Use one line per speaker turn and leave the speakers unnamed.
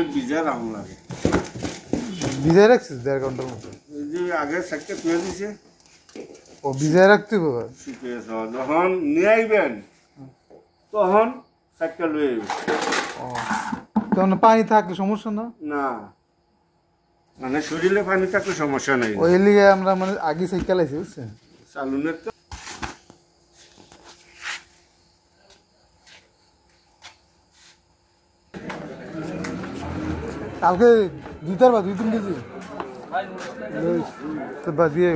Minute ভিজায় রাখুন লাগে।
ভিজাই রাখছিস 1.5 ঘন্টার মতো?
এই যে আগে সাইডটা ধুয়ে দিছে।
ও ভিজাই রাখতে হবে?
শুকিয়েছে, যখন নিয়ে আইবেন তখন সাইডটা লয়ে আইবেন।
ও তখন পানি থাকলে সমস্যা না?
না, মানে শরীরে পানি থাকলে সমস্যা নেই।
ওই লিগে আমরা মানে আগে সাইকেল আইছি বুঝছেন।
চালুনের তো
কালকে 2-3 কেজি তো দিয়ে